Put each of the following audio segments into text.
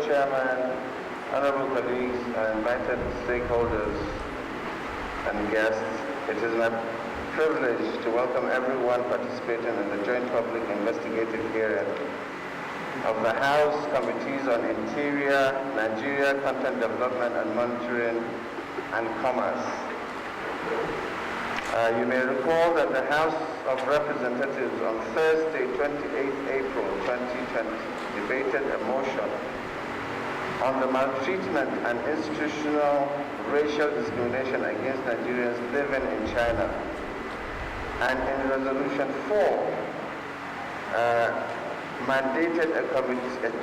Chairman, honorable colleagues, and invited stakeholders and guests, it is my privilege to welcome everyone participating in the joint public investigative hearing of the House Committees on Interior, Nigeria, Content Development and Monitoring, and Commerce. You may recall that the House of Representatives on Thursday, 28 April 2020, debated a motion on the maltreatment and institutional racial discrimination against Nigerians living in China. And in Resolution 4, mandated a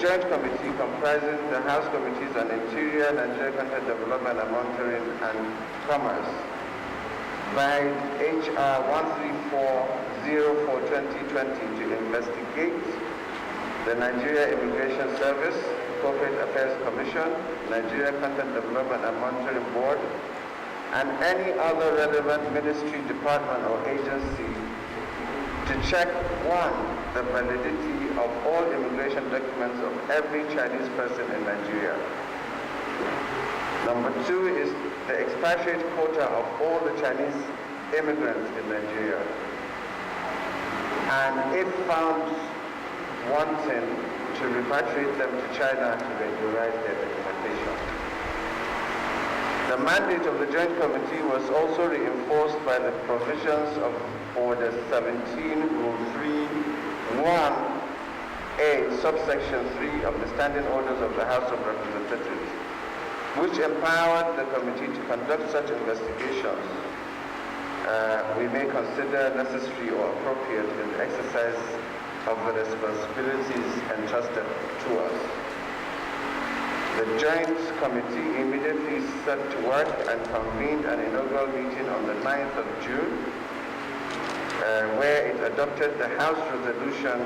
joint committee comprising the House Committees on Interior, Nigeria, Content Development and Monitoring, and Commerce by HR 13404/2020 to investigate the Nigeria Immigration Service, Corporate Affairs Commission, Nigeria Content Development and Monitoring Board, and any other relevant ministry, department, or agency to check, one, the validity of all immigration documents of every Chinese person in Nigeria. Number two is the expatriate quota of all the Chinese immigrants in Nigeria. And if found wanting, to repatriate them to China to regularize their documentation. The mandate of the Joint Committee was also reinforced by the provisions of Order 17, Rule 3(1)(a), subsection 3 of the Standing Orders of the House of Representatives, which empowered the committee to conduct such investigations we may consider necessary or appropriate in the exercise of the responsibilities entrusted to us. The Joint Committee immediately set to work and convened an inaugural meeting on the 9th of June, where it adopted the House resolution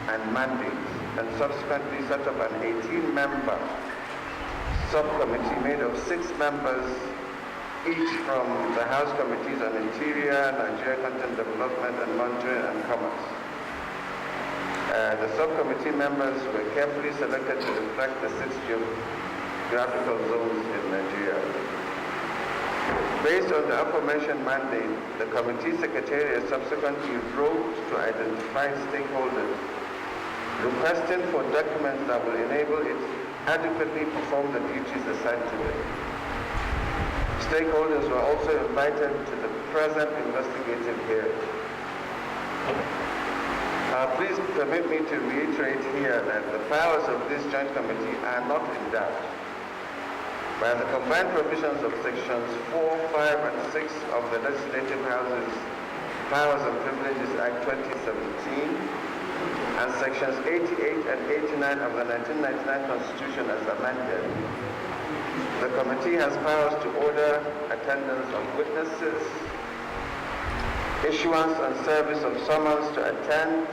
and mandate, and subsequently set up an 18-member subcommittee made of 6 members, each from the House Committees on Interior, Nigeria Content Development and Monitoring, and Commerce. The subcommittee members were carefully selected to reflect the 6 geographical zones in Nigeria. Based on the aforementioned mandate, the committee secretariat subsequently wrote to identified stakeholders, requesting for documents that will enable it to adequately perform the duties assigned to it. Stakeholders were also invited to the present investigative hearing. Please permit me to reiterate here that the powers of this joint committee are not in doubt. By the combined provisions of sections 4, 5, and 6 of the Legislative Houses Powers and Privileges Act 2017 and sections 88 and 89 of the 1999 Constitution as amended, the committee has powers to order attendance of witnesses, issuance and service of summons to attend,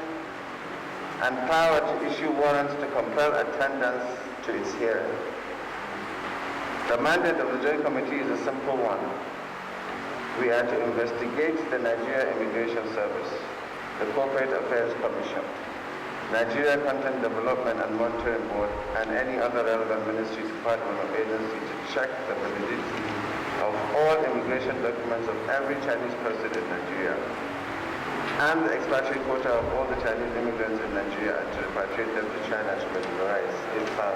and power to issue warrants to compel attendance to its hearing. The mandate of the Joint Committee is a simple one. We are to investigate the Nigeria Immigration Service, the Corporate Affairs Commission, Nigeria Content Development and Monitoring Board, and any other relevant ministry, department, or agency to check the validity of all immigration documents of every Chinese person in Nigeria, and the expatriate quota of all the Chinese immigrants in Nigeria, and to repatriate them to China to regularize if found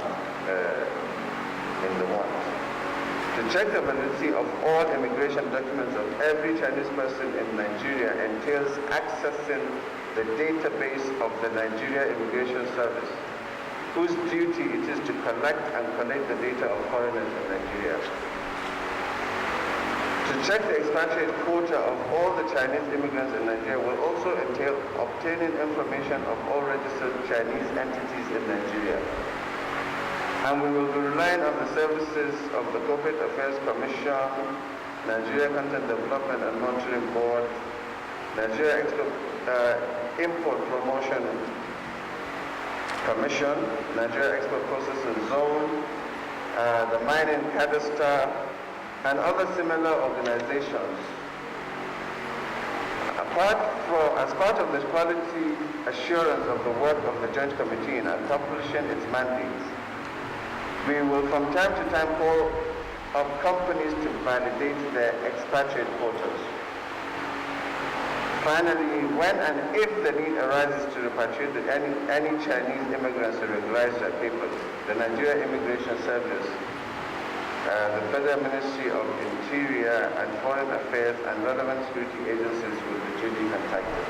in the want. To check the validity of all immigration documents of every Chinese person in Nigeria entails accessing the database of the Nigeria Immigration Service, whose duty it is to collect and collate the data of foreigners in Nigeria. To check the expatriate quota of all the Chinese immigrants in Nigeria will also entail obtaining information of all registered Chinese entities in Nigeria. And we will be relying on the services of the Corporate Affairs Commission, Nigeria Content Development and Monitoring Board, Nigeria Import Promotion Commission, Nigeria Export Processing Zone, the Mining Cadastre, and other similar organizations. As part of the quality assurance of the work of the Joint Committee in accomplishing its mandates, We will from time to time call up companies to validate their expatriate quotas. Finally, when and if the need arises to repatriate any Chinese immigrants to regularize their papers, the Nigeria Immigration Service, the Federal Ministry of Interior and Foreign Affairs and relevant security agencies will be duly contacted.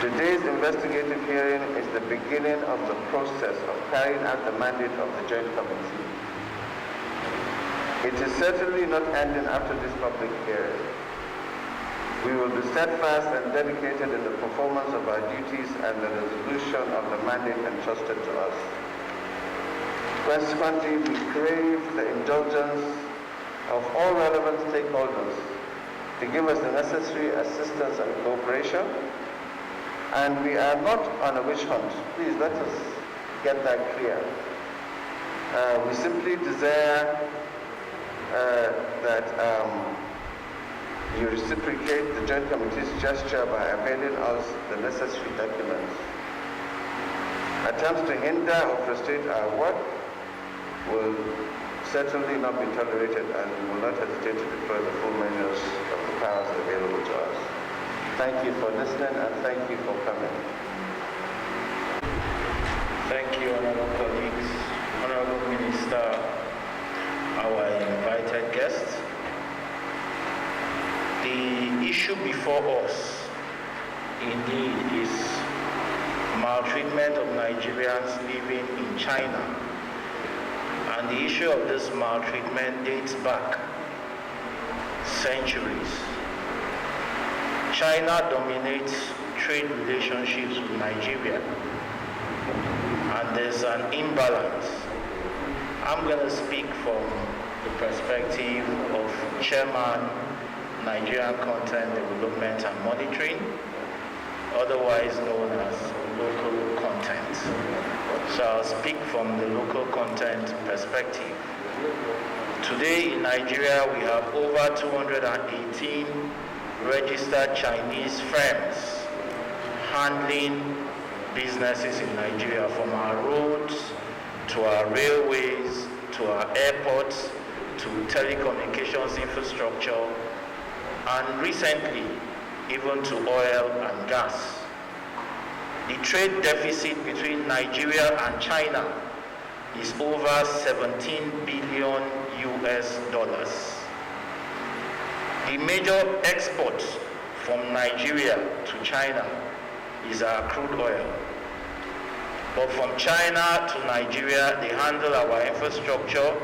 Today's investigative hearing is the beginning of the process of carrying out the mandate of the Joint Committee. It is certainly not ending after this public hearing. We will be steadfast and dedicated in the performance of our duties and the resolution of the mandate entrusted to us. Consequently, we crave the indulgence of all relevant stakeholders to give us the necessary assistance and cooperation. And we are not on a witch hunt. Please let us get that clear. We simply desire that you reciprocate the Joint Committee's gesture by availing us the necessary documents. Attempts to hinder or frustrate our work will certainly not be tolerated, and we will not hesitate to deploy the full measures of the powers available to us. Thank you for listening, and thank you for coming. Thank you, honorable colleagues, honorable minister, our invited guests. The issue before us indeed is maltreatment of Nigerians living in China. And the issue of this maltreatment dates back centuries. China dominates trade relationships with Nigeria, and there's an imbalance. I'm going to speak from the perspective of Chairman, Nigerian Content Development and Monitoring, otherwise known as local content. So I'll speak from the local content perspective. Today in Nigeria, we have over 218 registered Chinese firms handling businesses in Nigeria, from our roads to our railways to our airports to telecommunications infrastructure, and recently even to oil and gas. The trade deficit between Nigeria and China is over 17 billion US dollars. The major exports from Nigeria to China is our crude oil. But from China to Nigeria, they handle our infrastructure.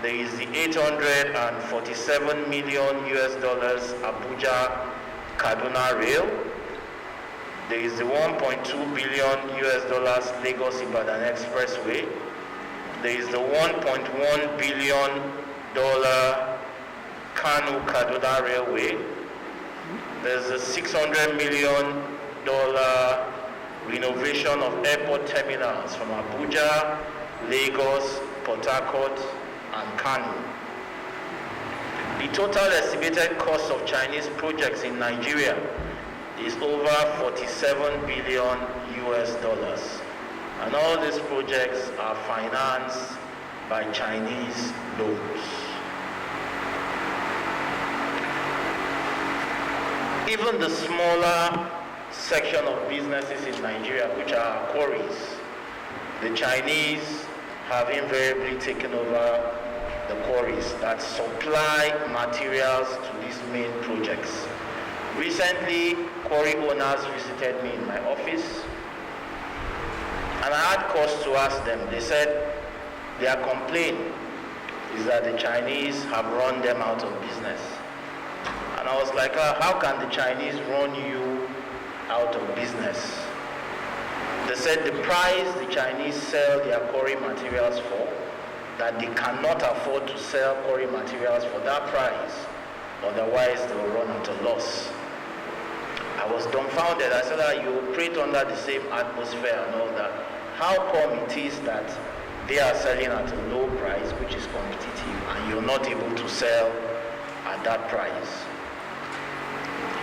There is the 847 million US dollars Abuja Kaduna rail. There is the 1.2 billion US dollars Lagos Ibadan expressway. There is the 1.1 billion dollar Kanu Kaduna railway. There's a 600 million dollar renovation of airport terminals from Abuja, Lagos, Port Harcourt, and Kanu. The total estimated cost of Chinese projects in Nigeria is over 47 billion US dollars. And all these projects are financed by Chinese loans. Even the smaller section of businesses in Nigeria, which are quarries, the Chinese have invariably taken over the quarries that supply materials to these main projects. Recently, quarry owners visited me in my office, and I had cause to ask them. They said their complaint is that the Chinese have run them out of business. And I was like, how can the Chinese run you out of business? They said the price the Chinese sell their quarry materials for, that they cannot afford to sell quarry materials for that price, otherwise they will run out of loss. I was dumbfounded. I said, you operate under the same atmosphere and all that. How come it is that they are selling at a low price, which is competitive, and you're not able to sell at that price?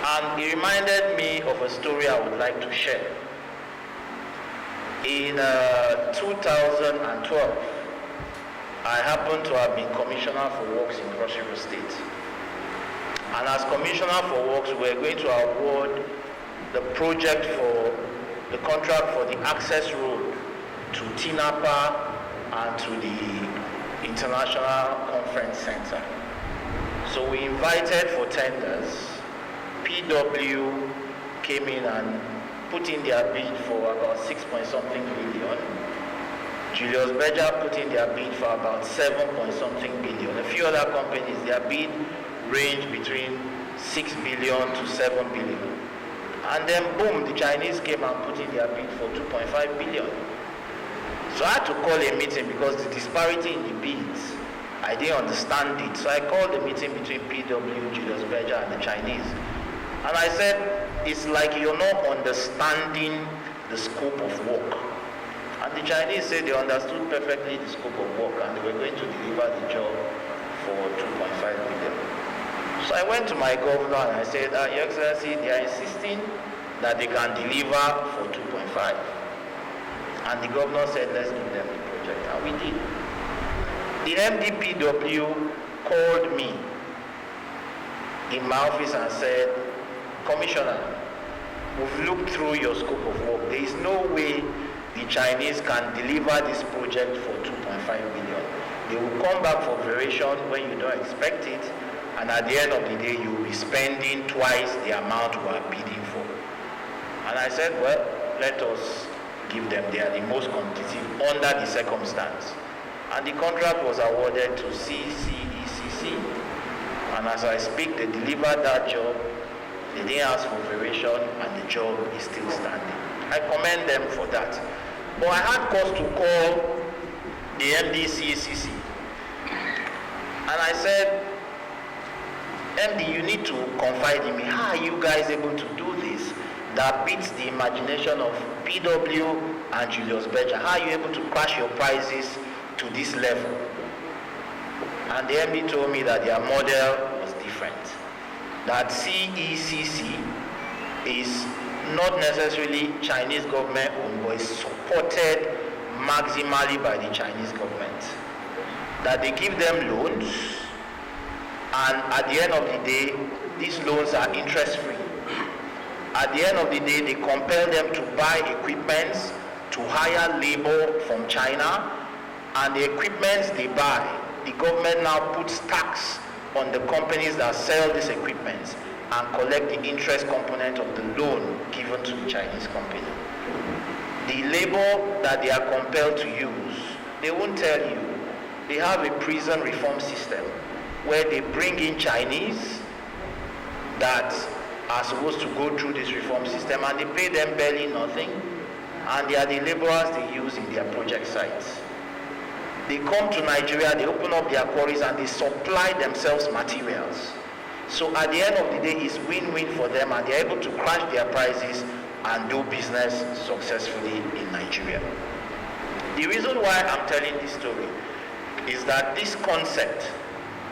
And it reminded me of a story I would like to share. In 2012, I happened to have been Commissioner for Works in Cross River State. And as Commissioner for Works, we're going to award the project for the contract for the access road to Tinapa and to the International Conference Center. So we invited for tenders. PW came in and put in their bid for about 6-point-something billion. Julius Berger put in their bid for about 7-point-something billion. A few other companies, their bid ranged between 6 billion to 7 billion. And then boom, the Chinese came and put in their bid for 2.5 billion. So I had to call a meeting because the disparity in the bids, I didn't understand it. So I called a meeting between PW, Julius Berger, and the Chinese. And I said, it's like you're not understanding the scope of work. And the Chinese said they understood perfectly the scope of work and they were going to deliver the job for 2.5 billion. So I went to my governor and I said, Your Excellency, they are insisting that they can deliver for 2.5. And the governor said, let's give them the project. And we did. The MDPW called me in my office and said, Commissioner, we've looked through your scope of work. There is no way the Chinese can deliver this project for 2.5 billion. They will come back for variation when you don't expect it, and at the end of the day, you will be spending twice the amount we are bidding for. And I said, well, let us give them. They are the most competitive under the circumstance. And the contract was awarded to CCECC. And as I speak, they delivered that job. They didn't ask for variation, and the job is still standing. I commend them for that. But I had cause to call the MDCCC. And I said, MD, you need to confide in me. How are you guys able to do this that beats the imagination of PW and Julius Berger? How are you able to crash your prices to this level? And the MD told me that their model was different. That CECC is not necessarily Chinese government owned, but is supported maximally by the Chinese government. That they give them loans, and at the end of the day, these loans are interest-free. At the end of the day, they compel them to buy equipments, to hire labor from China, and the equipments they buy, the government now puts tax on the companies that sell these equipments and collect the interest component of the loan given to the Chinese company. The labor that they are compelled to use, they won't tell you. They have a prison reform system where they bring in Chinese that are supposed to go through this reform system, and they pay them barely nothing, and they are the laborers they use in their project sites. They come to Nigeria, they open up their quarries, and they supply themselves materials. So at the end of the day, it's win-win for them, and they're able to crash their prices and do business successfully in Nigeria. The reason why I'm telling this story is that this concept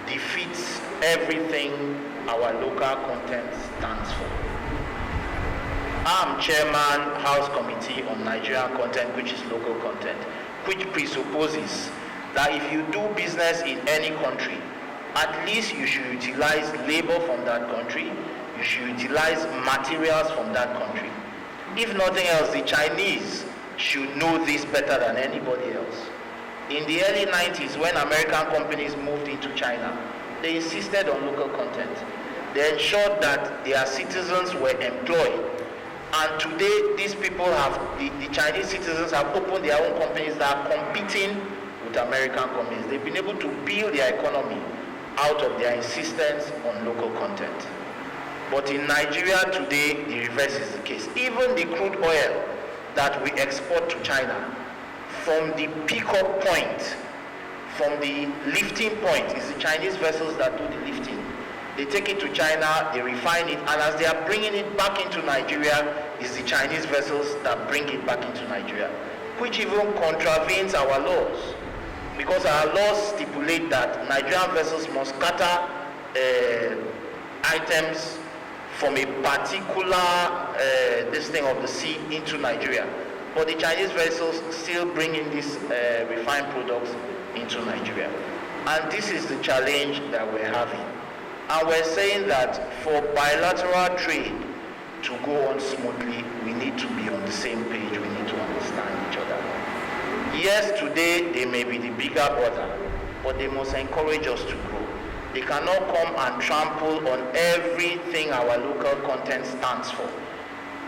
defeats everything our local content stands for. I'm chairman House Committee on Nigerian Content, which is local content, which presupposes that if you do business in any country, at least you should utilize labor from that country, you should utilize materials from that country. If nothing else, the Chinese should know this better than anybody else. In the early 90s, when American companies moved into China, they insisted on local content. They ensured that their citizens were employed. And today, these people have, the Chinese citizens have opened their own companies that are competing with American companies. They've been able to build their economy out of their insistence on local content. But in Nigeria today, the reverse is the case. Even the crude oil that we export to China, from the pickup point, from the lifting point, is the Chinese vessels that do the lifting. They take it to China, they refine it, and as they are bringing it back into Nigeria, is the Chinese vessels that bring it back into Nigeria, which even contravenes our laws. Because our laws stipulate that Nigerian vessels must scatter items from a particular this thing of the sea into Nigeria. but the Chinese vessels still bring in these refined products into Nigeria. And this is the challenge that we're having. And we're saying that for bilateral trade to go on smoothly, we need to be on the same page, we need to understand each other. Yes, today they may be the bigger brother, but they must encourage us to grow. They cannot come and trample on everything our local content stands for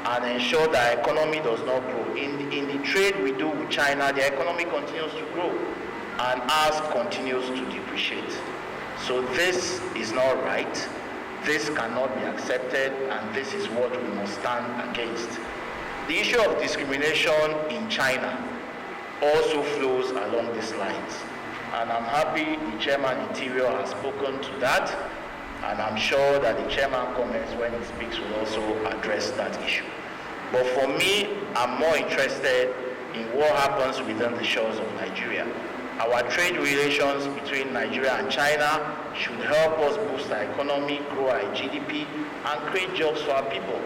and ensure that our economy does not grow. In the trade we do with China, the economy continues to grow and ours continues to depreciate. So this is not right, this cannot be accepted, and this is what we must stand against. The issue of discrimination in China also flows along these lines. And I'm happy the Chairman Interior has spoken to that, and I'm sure that the Chairman comments when he speaks will also address that issue. But for me, I'm more interested in what happens within the shores of Nigeria. Our trade relations between Nigeria and China should help us boost our economy, grow our GDP, and create jobs for our people.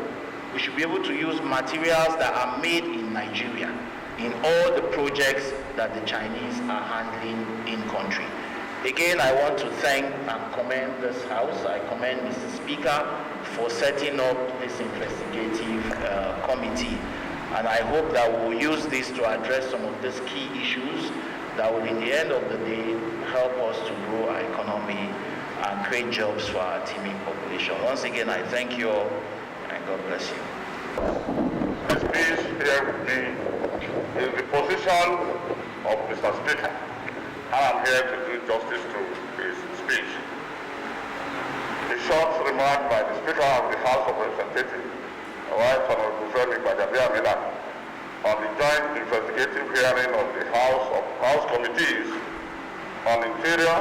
We should be able to use materials that are made in Nigeria in all the projects that the Chinese are handling in country. Again, I want to thank and commend this House. I commend Mr. Speaker for setting up this investigative committee. And I hope that we'll use this to address some of these key issues that will, in the end of the day, help us to grow our economy and create jobs for our teeming population. Once again, I thank you all, and God bless you. The speech here with me is the position of Mr. Speaker. I am here to do justice to his speech. A short remark by the Speaker of the House of Representatives, Right Honorable Femi Gbagabia-Mila, on the joint investigative hearing of the House Committees on Interior,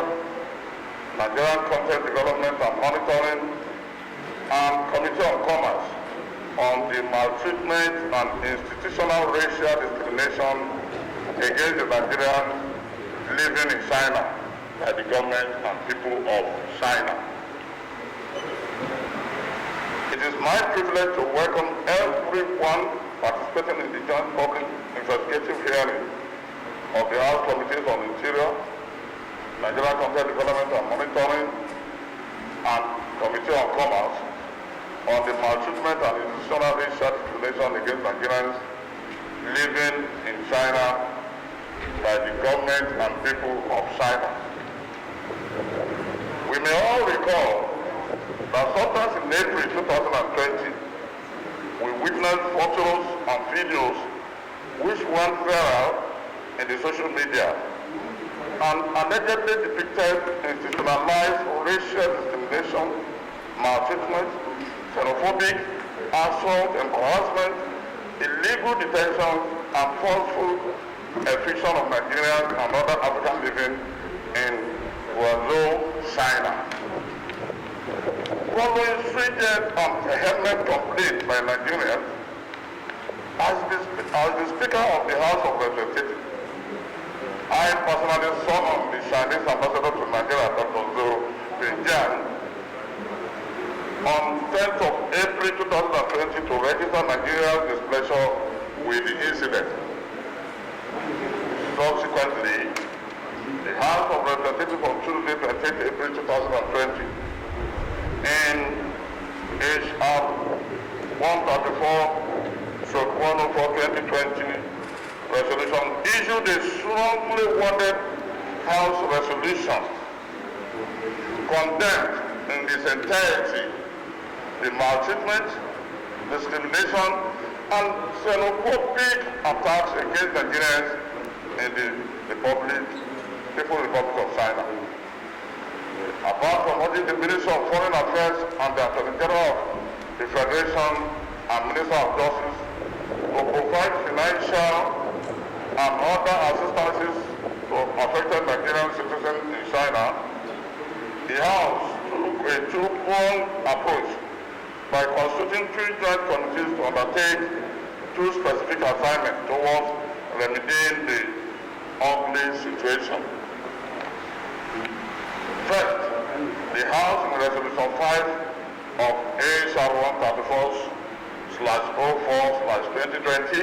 Nigerian Content Development and Monitoring, and Committee on Commerce on the maltreatment and institutional racial discrimination against the Nigerians living in China by the government and people of China. It is my privilege to welcome everyone participating in the joint public investigative hearing of the House Committees on Interior, Nigerian Content Development and Monitoring, and Committee on Commerce on the maltreatment and institutional racial discrimination against Nigerians living in China by the government and people of China. We may all recall that sometime in April 2020, we witnessed photos and videos which went viral in the social media and allegedly depicted institutionalized racial discrimination, maltreatment, xenophobic, assault and harassment, illegal detention, and forceful eviction of Nigerians and other Africans living in Guangzhou, China. Following stringent and vehement complaints by Nigerians, as the Speaker of the House of Representatives, I personally summoned the Chinese ambassador to Nigeria, Dr. Zhou Binjian, on 10th of April 2020 to register Nigeria's displeasure with the incident. Subsequently, the House of Representatives on Tuesday, 28 April 2020, in HR 134/104/2020 resolution issued a strongly worded House resolution condemned in its entirety the maltreatment, discrimination, and xenophobic attacks against Nigerians in the People's Republic of China. Apart from urging the Minister of Foreign Affairs and the Attorney General of the Federation and Minister of Justice to provide financial and other assistances to affected Nigerian citizens in China, the House took a two-pronged approach by constituting three joint committees to undertake two specific assignments towards remedying the ugly situation. First, the House in Resolution 5 of HR 134/04/2020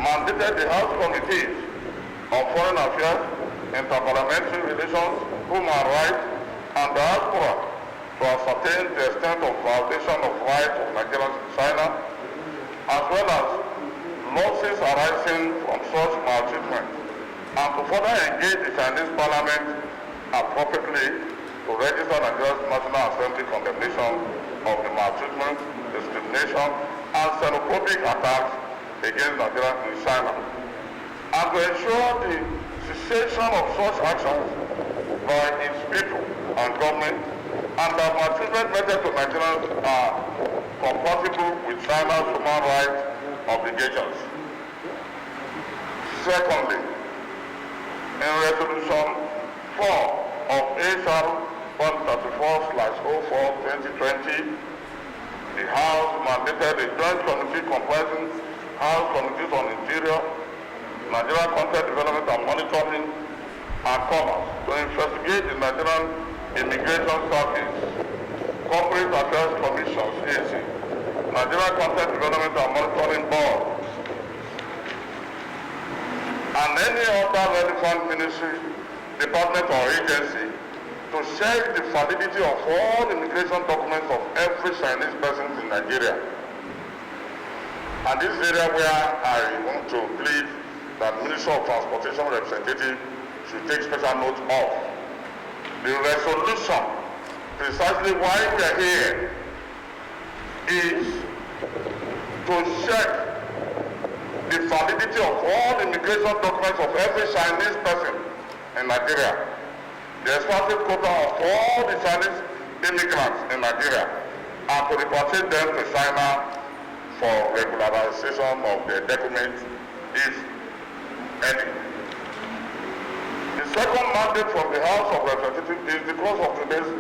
mandated the House Committees on Foreign Affairs, Interparliamentary Relations, Human Rights, and Diaspora to ascertain the extent of violation of rights of Nigerians in China, as well as losses arising from such maltreatment, and to further engage the Chinese Parliament appropriately to register Nigeria's National Assembly condemnation of the maltreatment, discrimination, and xenophobic attacks against Nigerians in China, and to ensure the cessation of such actions by its people and government, and that maltreatment meted to Nigerians are compatible with China's human rights obligations. Secondly, in Resolution 4 of HR 134/04/2020, the House mandated a joint committee comprising House Committees on Interior, Nigerian Content Development and Monitoring, and Commerce to investigate the Nigerian Immigration Service, Corporate Affairs Commissions, AC, Nigerian Content Development and Monitoring Board, and any other relevant ministry, department or agency to check the validity of all immigration documents of every Chinese person in Nigeria. And this area where I want to plead that Ministry of Transportation representative should take special note of. The resolution, precisely why we are here, is to check the validity of all immigration documents of every Chinese person in Nigeria, the expansive quota of all the Chinese immigrants in Nigeria, and to repatriate them to China for regularization of their documents, if any. The second mandate from the House of Representatives is the cause of today's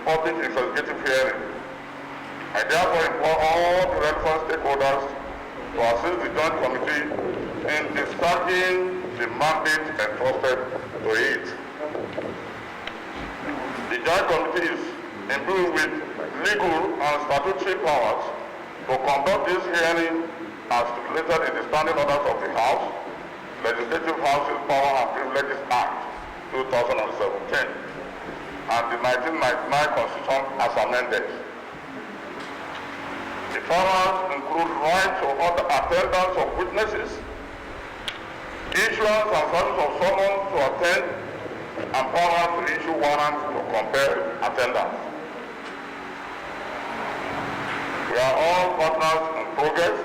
public investigative hearing. I therefore implore all the relevant stakeholders to assist the Joint Committee in discharging the mandate entrusted to it. The Joint Committee is imbued with legal and statutory powers to conduct this hearing as stipulated in the standing orders of the House, Legislative House's Power and Privileges Act 2017, and the 1999 Constitution as amended. The powers include right to order attendance of witnesses, issuance and service of summons to attend, and power to issue warrants to compel attendance. We are all partners in progress,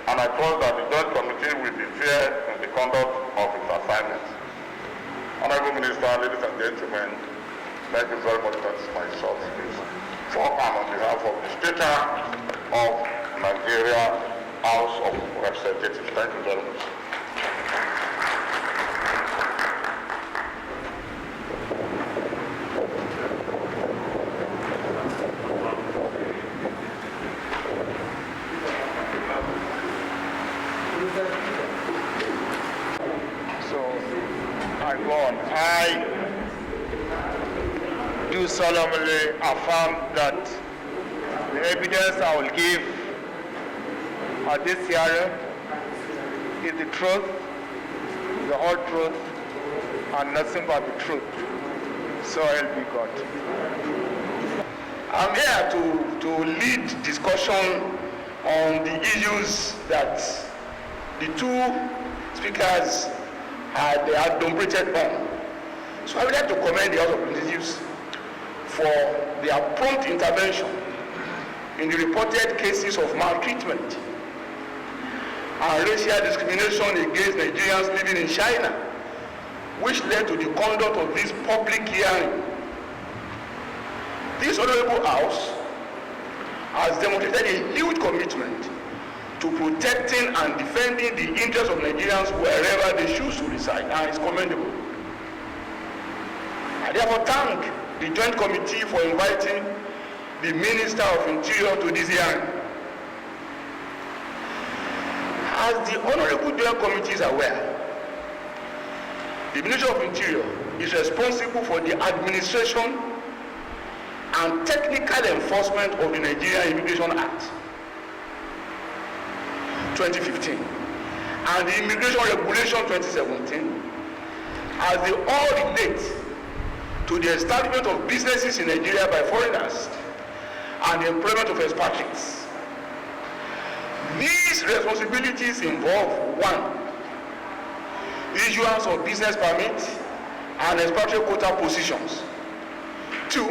and I trust that the Joint Committee will be fair in the conduct of its assignments. Honorable Minister, ladies and gentlemen, thank you very much. That's my short speech. For and on behalf of the Speaker of Nigeria House of Representatives. Thank you very much. I do solemnly affirm that the evidence I will give at this hearing is the truth, the whole truth, and nothing but the truth. So help me God. I'm here to lead discussion on the issues that the two speakers they had deliberated on. So I would like to commend the House of Representatives for their prompt intervention in the reported cases of maltreatment and racial discrimination against Nigerians living in China, which led to the conduct of this public hearing. This Honorable House has demonstrated a huge commitment to protecting and defending the interests of Nigerians wherever they choose to reside, and it's commendable. I therefore thank the Joint Committee for inviting the Minister of Interior to this hearing. As the Honorable Joint Committee is aware, the Ministry of Interior is responsible for the administration and technical enforcement of the Nigerian Immigration Act 2015, and the Immigration Regulation 2017, as they all relate to the establishment of businesses in Nigeria by foreigners and the employment of expatriates. These responsibilities involve: 1. Issuance of business permit and expatriate quota positions. 2.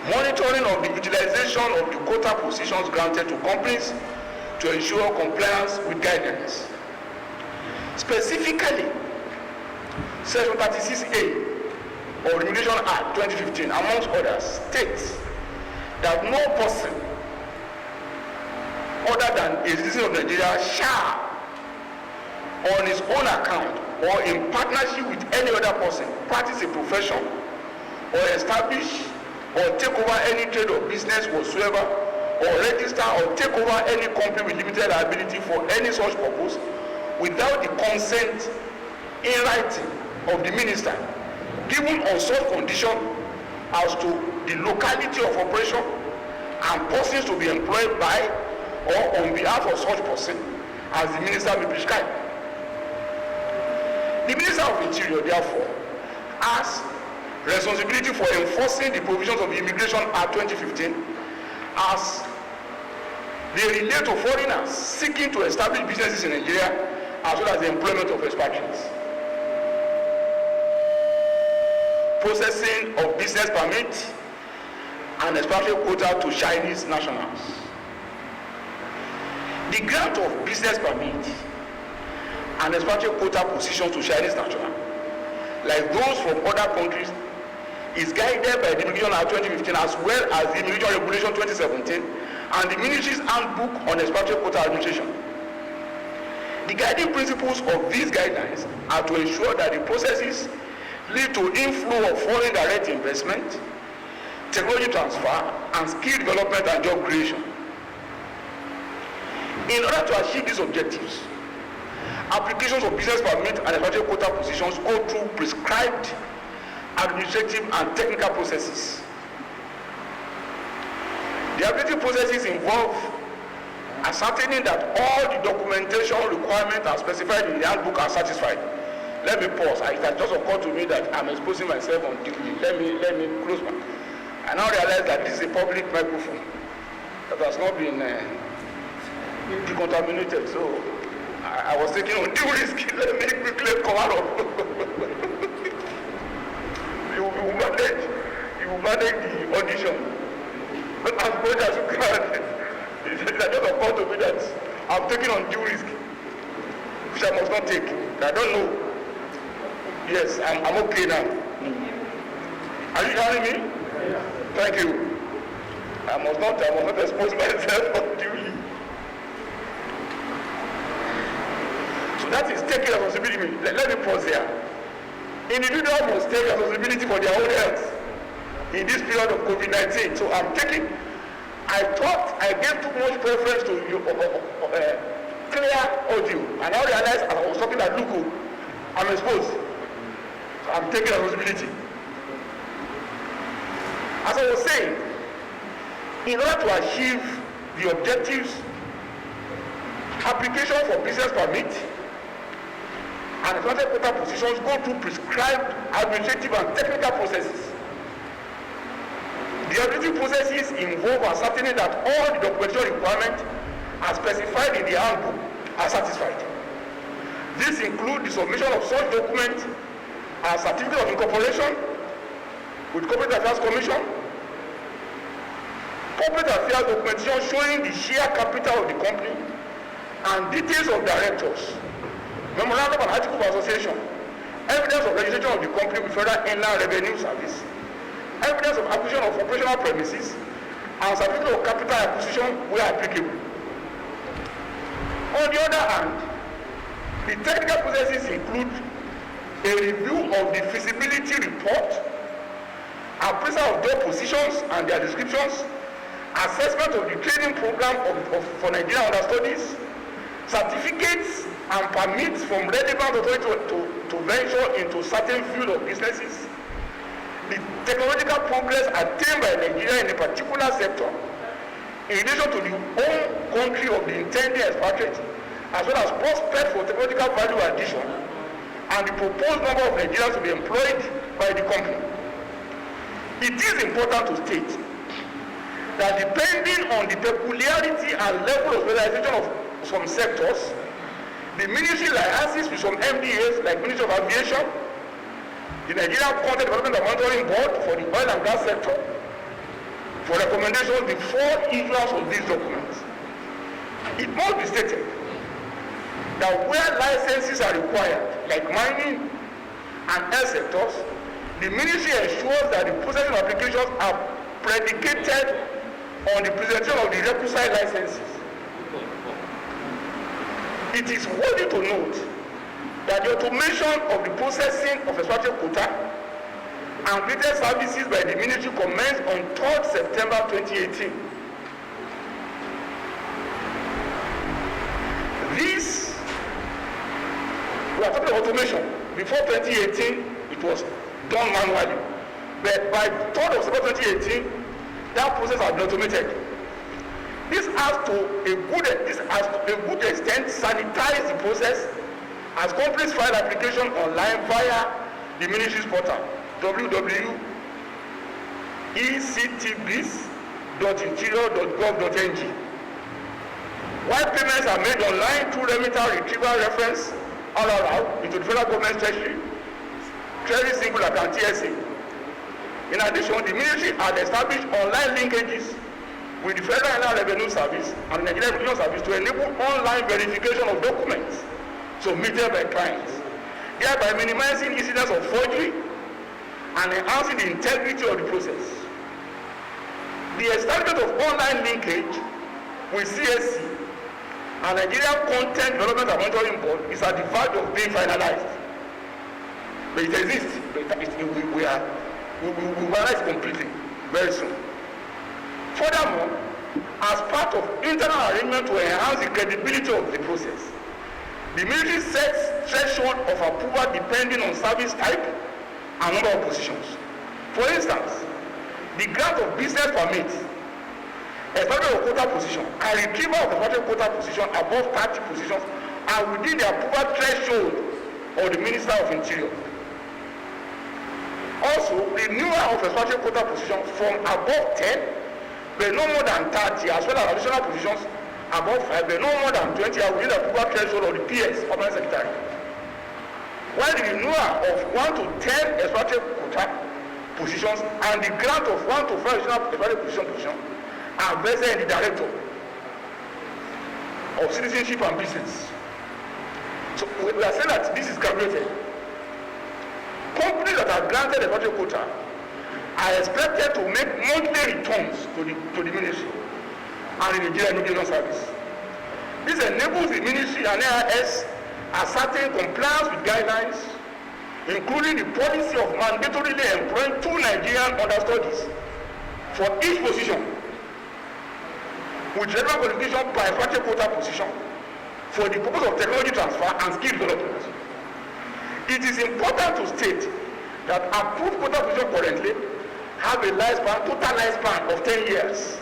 Monitoring of the utilization of the quota positions granted to companies to ensure compliance with guidelines. Specifically, Section 36A of the Immigration Act 2015, amongst others, states that no person other than a citizen of Nigeria shall, on his own account or in partnership with any other person, practice a profession or establish or take over any trade or business whatsoever, or register or take over any company with limited liability for any such purpose without the consent in writing of the minister, given on such condition as to the locality of operation and persons to be employed by or on behalf of such person as the minister may prescribe. The Minister of Interior, therefore, has responsibility for enforcing the provisions of the Immigration Act 2015 as they relate to foreigners seeking to establish businesses in Nigeria, as well as the employment of expatriates. Processing of business permit and expatriate quota to Chinese nationals. The grant of business permit and expatriate quota positions to Chinese nationals, like those from other countries, is guided by the Immigration Act 2015 as well as the Immigration Regulation 2017 and the Ministry's Handbook on Expatriate Quota Administration. The guiding principles of these guidelines are to ensure that the processes lead to inflow of foreign direct investment, technology transfer, and skill development and job creation. In order to achieve these objectives, applications of business permit and expatriate quota positions go through prescribed administrative and technical processes. The administrative processes involve ascertaining that all the documentation requirements are specified in the handbook are satisfied. Let me pause. It has just occurred to me that I'm exposing myself on duty. Let me close my. I now realize that this is a public microphone that has not been decontaminated. So I was taking on due risk. Let me quickly come out of. You will manage the audition. But as much as you can, it has just occurred to me that I'm taking on due risk, which I must not take. I don't know. Yes, I'm okay now. Are you hearing me? Yeah. Thank you. I must not expose myself unduly. So that is taking responsibility. Let me pause there. Individuals must take responsibility for their own health in this period of COVID-19. So I thought I gave too much preference to clear audio, and I realized as I was talking that look, I'm exposed. So I'm taking responsibility. As I was saying, in order to achieve the objectives, application for business permit and expatriate quota positions go through prescribed administrative and technical processes. The administrative processes involve ascertaining that all the documentation requirements as specified in the handbook are satisfied. This includes the submission of such documents as certificate of incorporation with Corporate Affairs Commission, corporate affairs documentation showing the share capital of the company and details of directors, memorandum and article of association, evidence of registration of the company with Federal Inland Revenue Service, evidence of acquisition of operational premises, and certificate of capital acquisition where applicable. On the other hand, the technical processes include a review of the feasibility report, appraisal of job positions and their descriptions, assessment of the training program for Nigerian understudies, certificates and permits from relevant authorities to venture into certain field of businesses, the technological progress attained by Nigeria in a particular sector in relation to the home country of the intended expatriate, as well as prospects for technological value addition, and the proposed number of Nigerians to be employed by the company. It is important to state that depending on the peculiarity and level of specialization of some sectors, the ministry licenses with some MDAs like Ministry of Aviation, the Nigerian Content Development and Monitoring Board for the oil and gas sector, for recommendations before issuance of these documents. It must be stated that where licenses are required, like mining and health sectors, the ministry ensures that the processing applications are predicated on the presentation of the requisite licenses. It is worthy to note that the automation of the processing of extractive quota and related services by the ministry commenced on 3rd September 2018. This, we are talking about automation. Before 2018, it was done manually. But by 3rd of September 2018, that process has been automated. This has to a good extent sanitize the process as companies file application online via the ministry's portal www.ectbis.interior.gov.ng. While payments are made online through remitter retrieval reference RRR into the federal government treasury single account TSA. In addition, the ministry has established online linkages with the Federal Inland Revenue Service and the Nigerian Revenue Service to enable online verification of documents submitted by clients, thereby minimizing incidents of forgery and enhancing the integrity of the process. The establishment of online linkage with CSC and Nigerian Content Development and Monitoring Board is at the verge of being finalized. But it exists. We will finalize it completely very soon. Furthermore, as part of internal arrangement to enhance the credibility of the process, the military sets threshold of approval depending on service type and number of positions. For instance, the grant of business permits, establishment of quota position, and retrieval of extractive quota position above 30 positions are within the approval threshold of the Minister of Interior. Also, renewal of extractive quota position from above 10 but no more than 30, as well as additional positions above 5, but no more than 20 are within the approval threshold of the PS, Permanent Secretary. While the renewal of 1 to 10 extractive quota positions and the grant of 1 to 5 additional extractive positions are vested in the Director of Citizenship and Business. So we are saying that this is calculated. Companies that are granted extractive quota are expected to make monthly returns to the ministry and the Nigerian Immigration Service. This enables the ministry and NIS ascertain compliance with guidelines, including the policy of mandatorily employing 2 Nigerian understudies for each position, with relevant qualification by extractive quota position for the purpose of technology transfer and skill development. It is important to state that approved quota position currently have a lifespan, total lifespan of 10 years,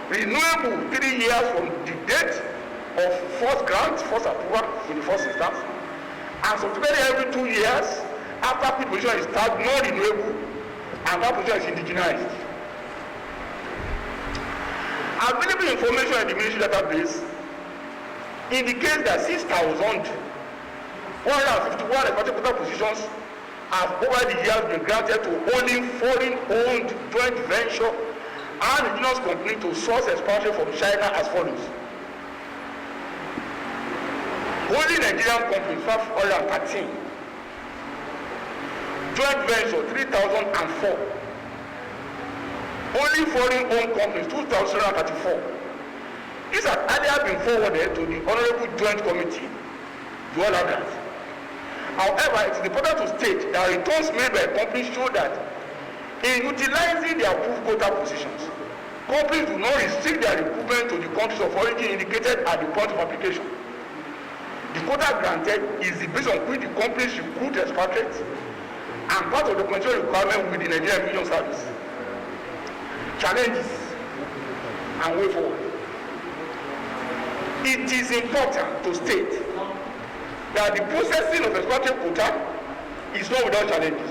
renewable 3 years from the date of first grant, first approval in the first instance, and subsequently every 2 years after the position is start non-renewable and that position is indigenized. Available information in the ministry database indicates that 6,151 extractive quota positions have over the years been granted to only foreign-owned joint venture and indigenous company to source expansion from China as follows. Only Nigerian company 513, joint venture 3,004, only foreign-owned companies 2,034. These have earlier been forwarded to the Honorable Joint Committee. You all have that. However, it is important to state that returns made by companies show that in utilizing their approved quota positions, companies do not restrict their recruitment to the countries of origin indicated at the point of application. The quota granted is the basis on which the companies recruit expatriates and part of the documentation requirement with the Nigerian Immigration Service. Challenges and way forward. It is important to state that the processing of expatriate quota is not without challenges.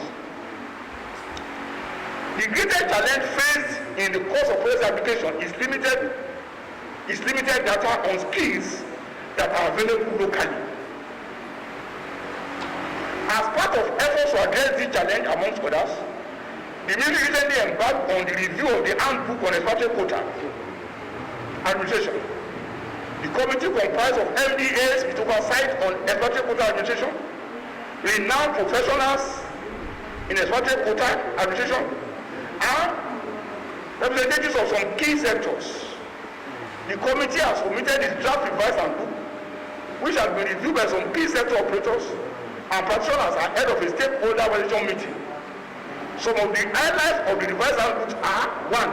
The greatest challenge faced in the course of policy application is limited data on skills that are available locally. As part of efforts to address this challenge, amongst others, the ministry recently embarked on the review of the handbook on expatriate quota administration. The committee comprised of MDAs with oversight on expatriate quota administration, renowned professionals in expatriate quota administration, and representatives of some key sectors. The committee has submitted its draft revised handbook, which has been reviewed by some key sector operators and practitioners ahead of a stakeholder evaluation meeting. Some of the highlights of the revised handbook are: 1.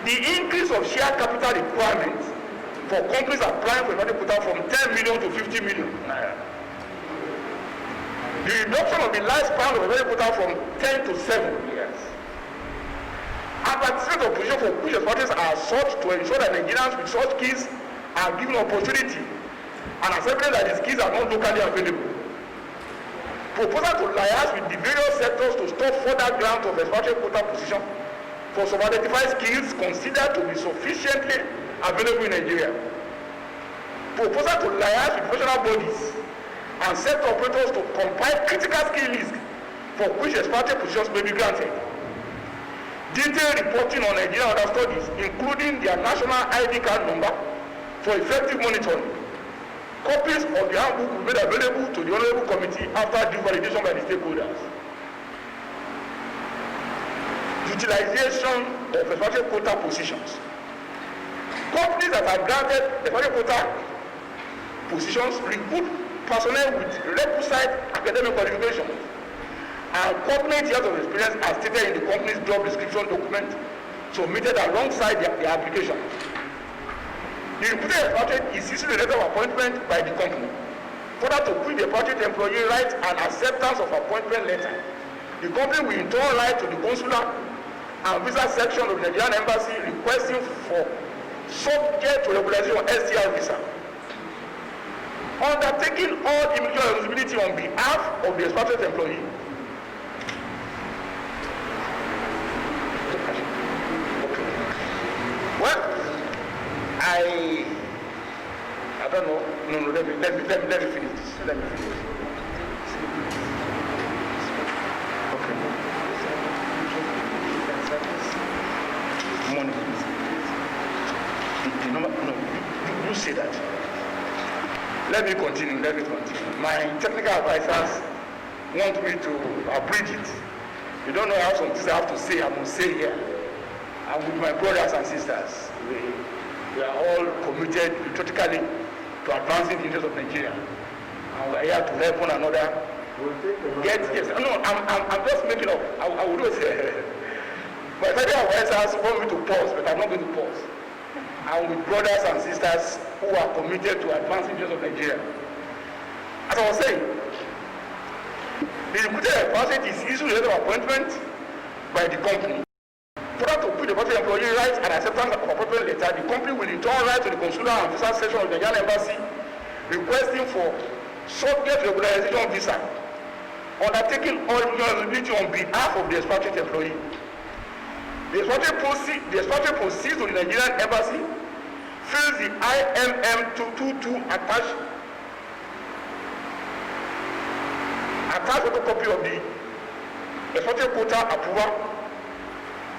The increase of share capital requirements for companies applying for expatriate quota from 10 million to 50 million naira. The reduction of the lifespan of expatriate quota from 10 to 7 years. Administrative position for which expatriates are sought to ensure that Nigerians with such skills are given opportunity and accepting that the skills are not locally available. Proposal to liaise with the various sectors to stop further grant of expatriate quota position for some identified skills considered to be sufficiently available in Nigeria. Proposal to liaise with professional bodies and sector operators to compile critical skill lists for which expatriate positions may be granted. Detailed reporting on Nigerian other studies, including their national ID card number, for effective monitoring. Copies of the handbook will be made available to the Honorable Committee after due validation by the stakeholders. Utilization of expatriate quota positions. Companies that are granted expatriate quota positions recruit personnel with requisite academic qualifications and corporate years of experience as stated in the company's job description document submitted alongside their application. The reputed expatriate is issued a letter of appointment by the company. Further, to which the expatriate employee writes an acceptance of appointment letter. The company will in turn write to the consular and visa section of the Nigerian embassy requesting for subject to regularization STR visa. Undertaking all immediate responsibility on behalf of the expatriate employee. Well, I don't know. No, let me finish this. Let me finish. Okay. Money. The number, no, you say that. Let me continue. My technical advisors want me to abridge it. You don't know how some things I have to say, I must say here. And with my brothers and sisters, we are all committed patriotically to advancing the interests of Nigeria. And we are here to help one another. Yes. No, I'm just making up. I will do it. My technical advisors want me to pause, but I'm not going to pause. And with brothers and sisters who are committed to advancing the interests of Nigeria. As I was saying, the recruited expatriate is issued a letter of appointment by the company. Further, to put the expatriate employee rights and acceptance of appointment letter, the company will in turn write to the consular and visa section of the Nigerian embassy requesting for subject regularization visa, undertaking all responsibility on behalf of the expatriate employee. The expatriate proceeds to the Nigerian embassy, fills the IMM 222 attached photocopy of the expatriate quota approval,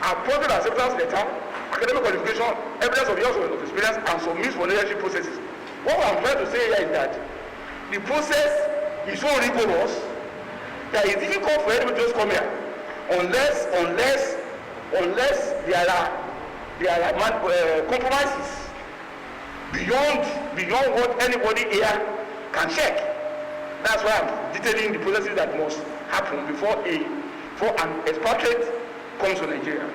appointment acceptance letter, academic qualification, evidence of years of experience, and submits for leadership processes. What I'm trying to say here is that the process is so rigorous that it's difficult for anybody to just come here unless there are compromises beyond what anybody here can check. That's why I'm detailing the processes that must happen before an expatriate comes to Nigeria.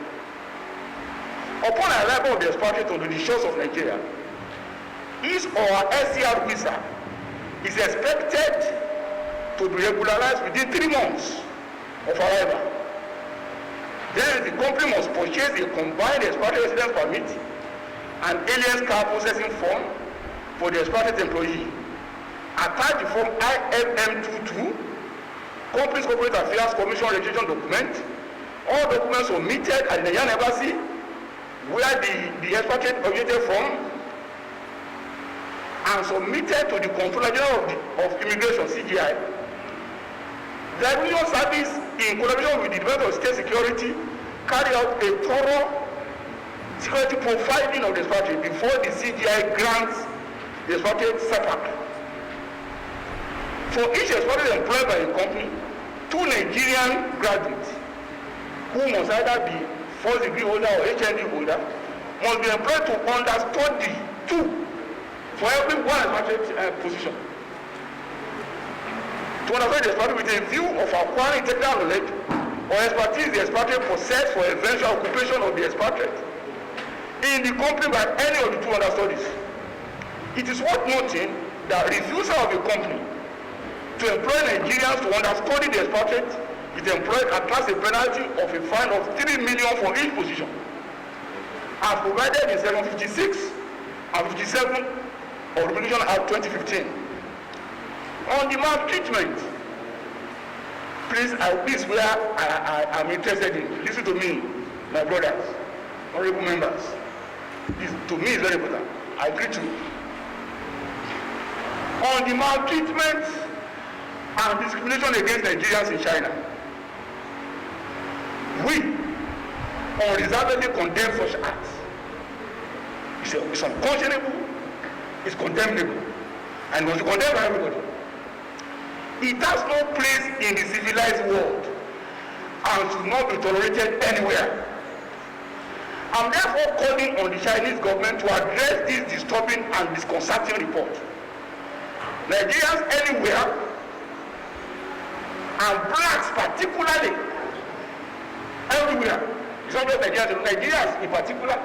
Upon arrival of the expatriate onto the shores of Nigeria, his or her SCR visa is expected to be regularized within 3 months of arrival. Then the company must purchase a combined expatriate residence permit, an alias car processing form for the exploited employee. Attached the form IMM22, Companies Corporate Affairs Commission Registration Document. All documents submitted at the Nigerian Embassy where the exploited originated from, and submitted to the Controller General of Immigration, CGI. The Immigration Service, in collaboration with the Department of State Security, carried out a thorough security profiling of the expatriate before the CGI grants the expatriate SEPAC. For each expatriate employed by a company, 2 Nigerian graduates, who must either be first degree holder or HND holder, must be employed to understudy 2 for every one expatriate position. To understand the expatriate with a view of acquiring technical knowledge or expertise the expatriate possess for eventual occupation of the expatriate in the company by any of the 2 understudies. It is worth noting that refusal of a company to employ Nigerians to understudy the expatriate is employed attracts a penalty of a fine of 3 million for each position, as provided in Section 56 and 57 of the Immigration Act 2015. On the maltreatment, please, this is where I am interested in. Listen to me, my brothers, honorable members. This, to me, is very important. I agree to you. On the maltreatment and discrimination against Nigerians in China, we unreservedly condemn such acts. It's unconscionable, it's condemnable, and must be condemned by everybody. It has no place in the civilized world and should not be tolerated anywhere. I'm therefore calling on the Chinese government to address this disturbing and disconcerting report. Nigerians anywhere, and blacks particularly, everywhere. It's not just Nigerians in particular,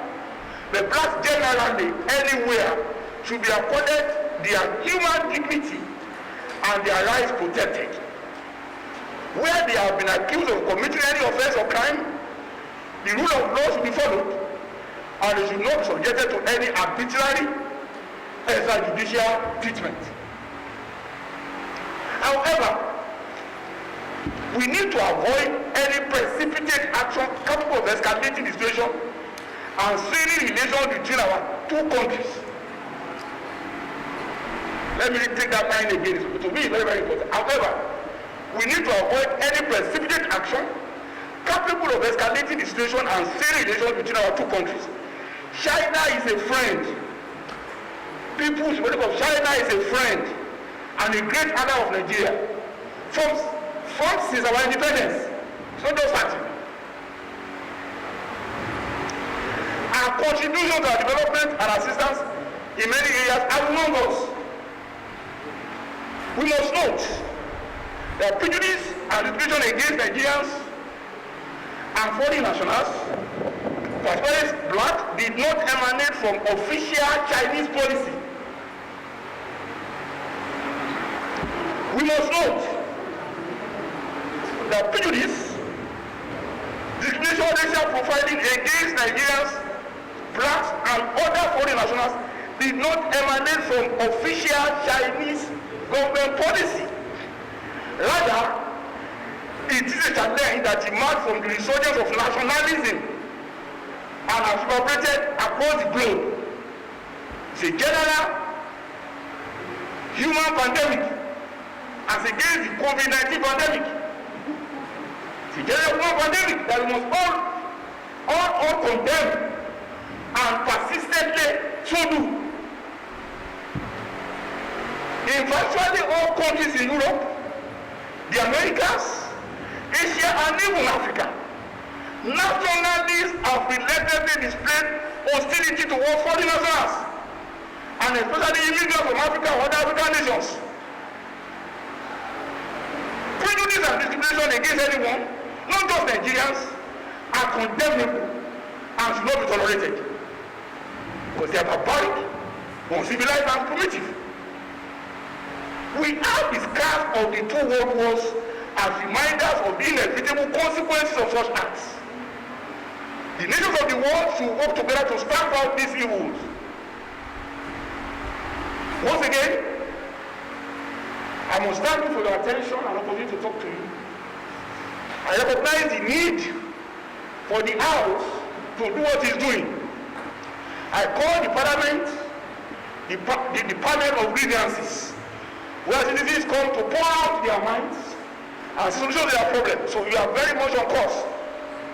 but blacks generally anywhere should be accorded their human dignity and their rights protected. Where they have been accused of committing any offense or crime, the rule of law should be followed, and they should not be subjected to any arbitrary extrajudicial treatment. However, we need to avoid any precipitate action capable of escalating the situation and straining relations between our 2 countries. Let me take that line again. To me, it's very, very important. However, we need to avoid any precipitate action capable of escalating the situation and straining relations between our 2 countries. China is a friend. People's Republic of China is a friend and a great ally of Nigeria. Since our independence. It's not just that. Our contribution to our development and assistance in many areas are among us. We must note that prejudice and discrimination against Nigerians and foreign nationals, particularly black, did not emanate from official Chinese policy. We must note that prejudice, discrimination, racial profiling against Nigerians, blacks, and other foreign nationals did not emanate from official Chinese government policy. Rather, it is a challenge that emerged from the resurgence of nationalism and has propagated across the globe. It's a general human pandemic as against the COVID-19 pandemic. It's a general human pandemic that we must all condemn and persistently so do. In virtually all countries in Europe, the Americas, Asia, and even Africa, nationalists have relentlessly displayed hostility towards foreign nationals, and especially immigrants from Africa or other African nations. Prejudice and discrimination against anyone, not just Nigerians, are condemnable and should not be tolerated because they are barbaric, uncivilized, and primitive. We have the scars of the 2 world wars as reminders of the inevitable consequences of such acts. The nations of the world should work together to stamp out these evils Once again, I must thank you for your attention and opportunity to talk to you. I recognize the need for the House to do what it's doing. I call the Parliament the panel of grievances, where citizens come to pour out their minds and solution their problems. So you are very much on course,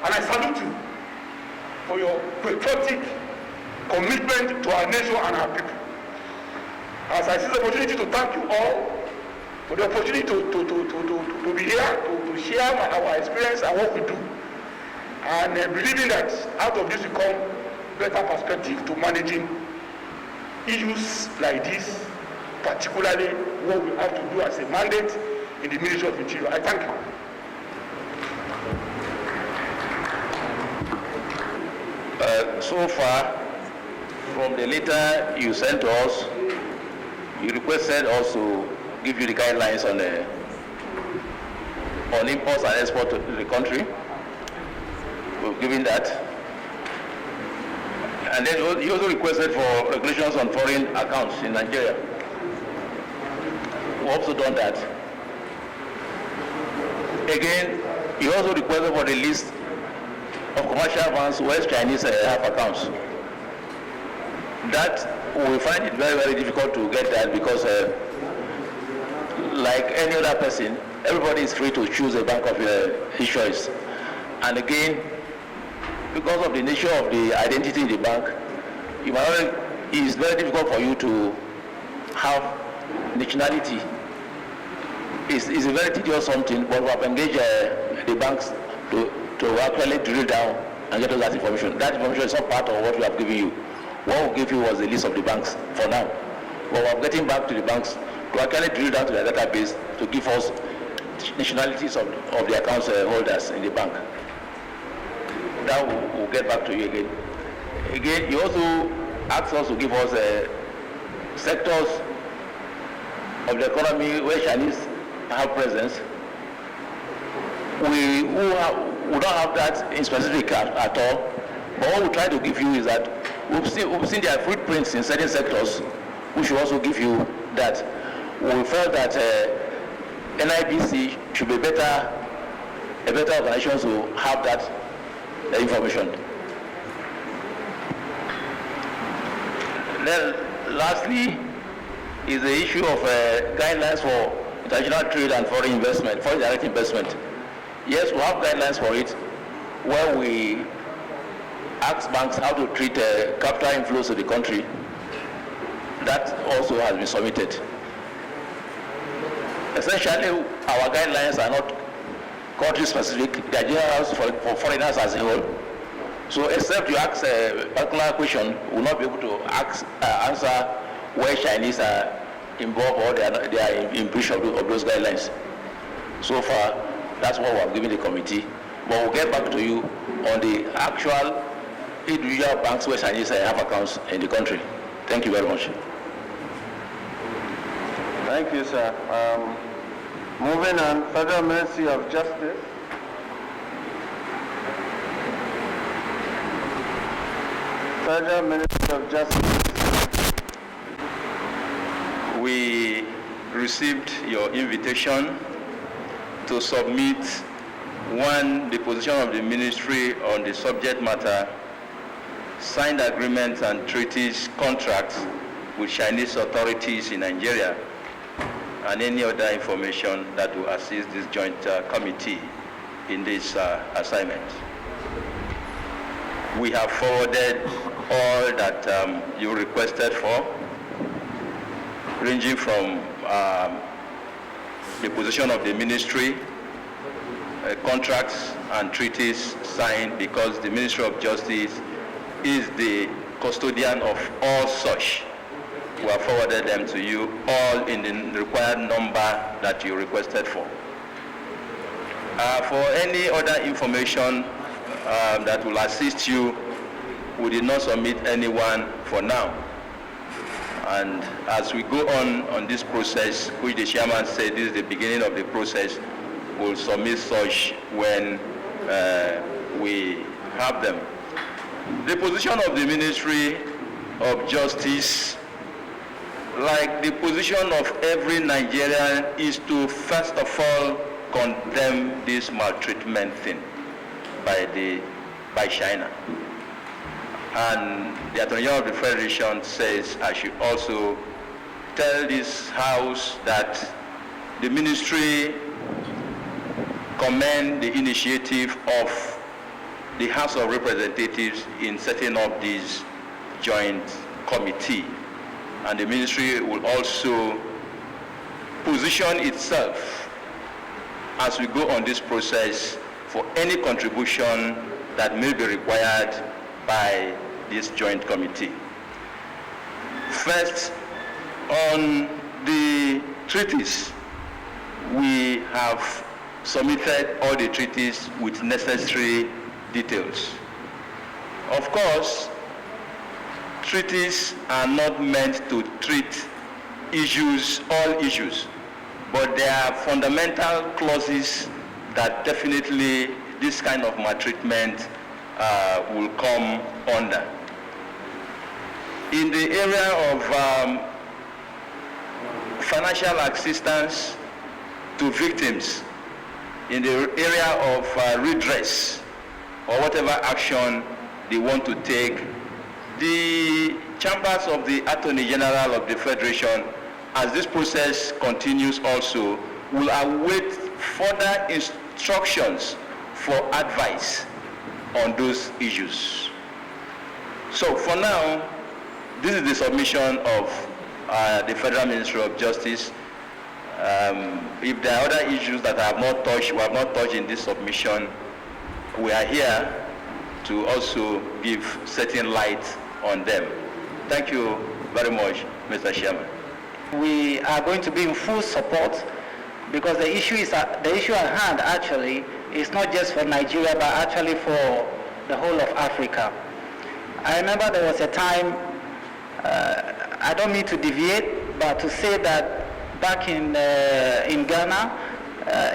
and I salute you for your patriotic commitment to our nation and our people. As I see the opportunity to thank you all for the opportunity to be here, to share our experience and what we do, and believing that out of this will come better perspective to managing issues like this, particularly what we have to do as a mandate in the Ministry of Interior. I thank you. So far, from the letter you sent to us, you requested us to give you the guidelines on imports and export to the country. We've given that. And then you also requested for regulations on foreign accounts in Nigeria. We've also done that. Again, you also requested for the list of commercial banks where Chinese have accounts. That we find it very, very difficult to get that because like any other person, everybody is free to choose a bank of his choice. And again, because of the nature of the identity in the bank, it's very difficult for you to have nationality. It's a very tedious something, but we have engaged the banks to actually drill down and get us that information. That information is not part of what we have given you. What we gave you was the list of the banks for now. But we are getting back to the banks to actually drill down to the database to give us nationalities of the accounts holders in the bank. That we'll get back to you again. Again, you also asked us to give us sectors of the economy where Chinese have presence. We don't have that in specific at all. But what we try to give you is that we've seen their footprints in certain sectors. We should also give you that. We felt that NIBC should be a better organization to have that information. Then lastly is the issue of guidelines for international trade and foreign investment, foreign direct investment. Yes, we have guidelines for it where we ask banks how to treat capital inflows to the country. That also has been submitted. Essentially, our guidelines are not country specific, they are general for foreigners as a whole. So except you ask a particular question, we will not be able to answer where Chinese are involved or they are in breach of those guidelines. So far, that's what we have given the committee. But we'll get back to you on the actual individual banks where Chinese have accounts in the country. Thank you very much. Thank you, sir. Moving on, Federal Ministry of Justice. Federal Ministry of Justice. We received your invitation to submit the position of the ministry on the subject matter, signed agreements and treaties, contracts with Chinese authorities in Nigeria, and any other information that will assist this joint committee in this assignment. We have forwarded all that you requested for, ranging from the position of the ministry, contracts and treaties signed, because the Ministry of Justice is the custodian of all such. We have forwarded them to you, all in the required number that you requested for. For any other information that will assist you, we did not submit anyone for now. And as we go on this process, which the chairman said this is the beginning of the process, we'll submit such when we have them. The position of the Ministry of Justice like the position of every Nigerian, is to first of all condemn this maltreatment thing by China. And the Attorney General of the Federation says I should also tell this House that the ministry commend the initiative of the House of Representatives in setting up this joint committee. And the ministry will also position itself as we go on this process for any contribution that may be required by this joint committee. First, on the treaties, we have submitted all the treaties with necessary details. Of course, treaties are not meant to treat issues, all issues, but there are fundamental clauses that definitely this kind of maltreatment will come under. In the area of financial assistance to victims, in the area of redress or whatever action they want to take, the chambers of the Attorney General of the Federation, as this process continues also, will await further instructions for advice on those issues. So for now, this is the submission of the Federal Ministry of Justice. If there are other issues that I have not touched, we have not touched in this submission, we are here to also give certain light on them. Thank you very much, Mr. Chairman. We are going to be in full support because the issue at hand actually is not just for Nigeria but actually for the whole of Africa. I remember there was a time, I don't mean to deviate, but to say that back in Ghana,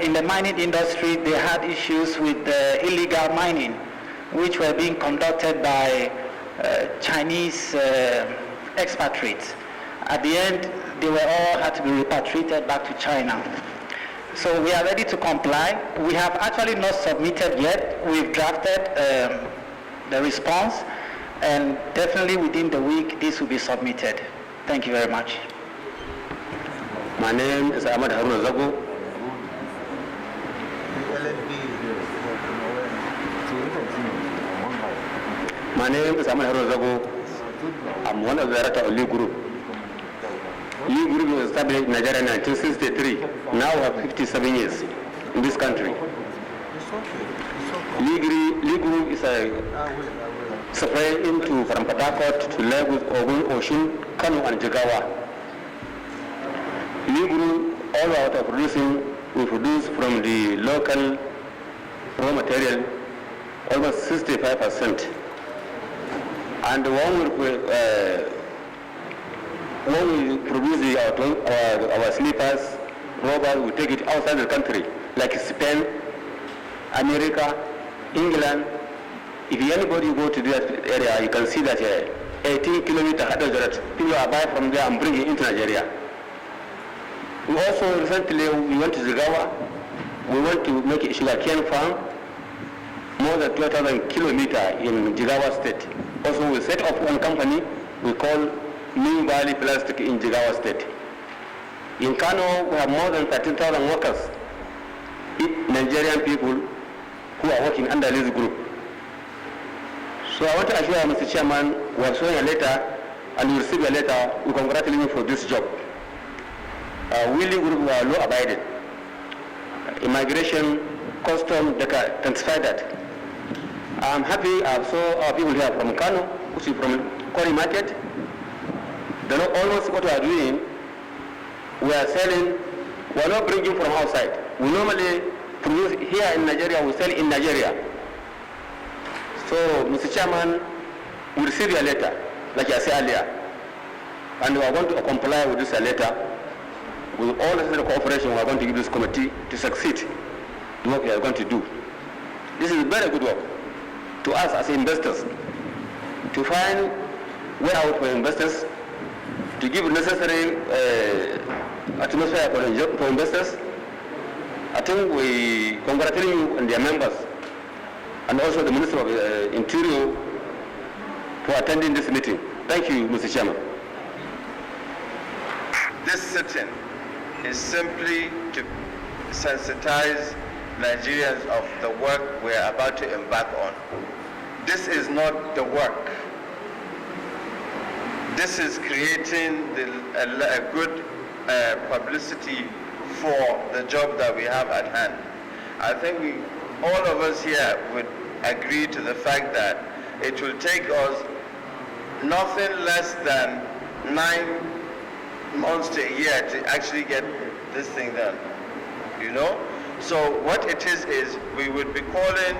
in the mining industry, they had issues with illegal mining, which were being conducted by Chinese expatriates. At the end, they were all had to be repatriated back to China. So we are ready to comply. We have actually not submitted yet. We've drafted the response, and definitely within the week, this will be submitted. Thank you very much. My name is Ahmad Haruna Zago. My name is Ahmad Haruna Zago. I'm one of the directors of Lee Group. Lee Group was established in Nigeria in 1963. Now we have 57 years in this country. Lee Group is a supply into from Port Harcourt to Lagos, Ogun, Osun, Kano, and Jigawa. Lee Group, all out of producing, we produce from the local raw material almost 65%. And when we produce our slippers, rubber, we take it outside the country, like Spain, America, England. If anybody go to that area, you can see that 18 kilometers, people are buying from there and bringing it into Nigeria. We also recently went to Zigawa. We want to make a sugarcane farm, more than 2,000 kilometers in Jigawa State. Also, we set up one company we call New Valley Plastic in Jigawa State. In Kano, we have more than 13,000 workers, Nigerian people who are working under this group. So I want to assure Mr. Chairman, we are showing a letter and we receive a letter. We congratulate you for this job. We Group were law abided. Immigration, custom, they can identify that. I'm happy I saw our people here from Kano, which is from Kori Market. They know almost what we are doing. We are selling, we are not bringing from outside. We normally produce here in Nigeria, we sell in Nigeria. So, Mr. Chairman, we received a letter, like I said earlier, and we are going to comply with this letter. With all the cooperation, we are going to give this committee to succeed the work we are going to do. This is very good work to us as investors, to find way out for investors, to give necessary atmosphere for investors. I think we congratulate you and their members, and also the Minister of Interior for attending this meeting. Thank you, Mr. Chairman. This sitting is simply to sensitize Nigerians of the work we are about to embark on. This is not the work. This is creating a good publicity for the job that we have at hand. I think all of us here would agree to the fact that it will take us nothing less than 9 months to a year to actually get this thing done, you know? So what it is we would be calling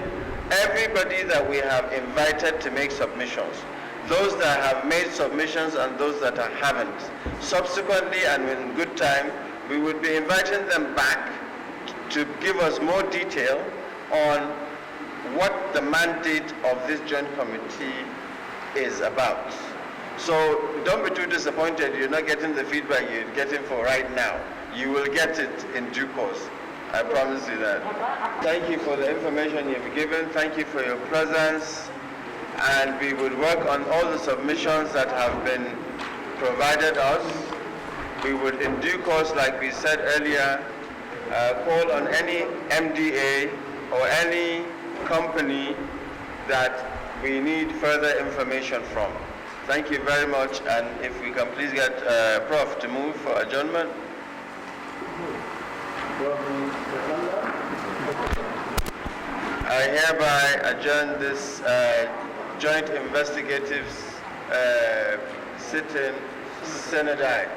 everybody that we have invited to make submissions, those that have made submissions and those that haven't. Subsequently, and in good time, we would be inviting them back to give us more detail on what the mandate of this joint committee is about. So don't be too disappointed you're not getting the feedback you're getting for right now. You will get it in due course. I promise you that. Thank you for the information you've given. Thank you for your presence. And we would work on all the submissions that have been provided us. We would in due course, like we said earlier, call on any MDA or any company that we need further information from. Thank you very much, and if we can please get Prof to move for adjournment. I hereby adjourn this joint investigative sitting synodite.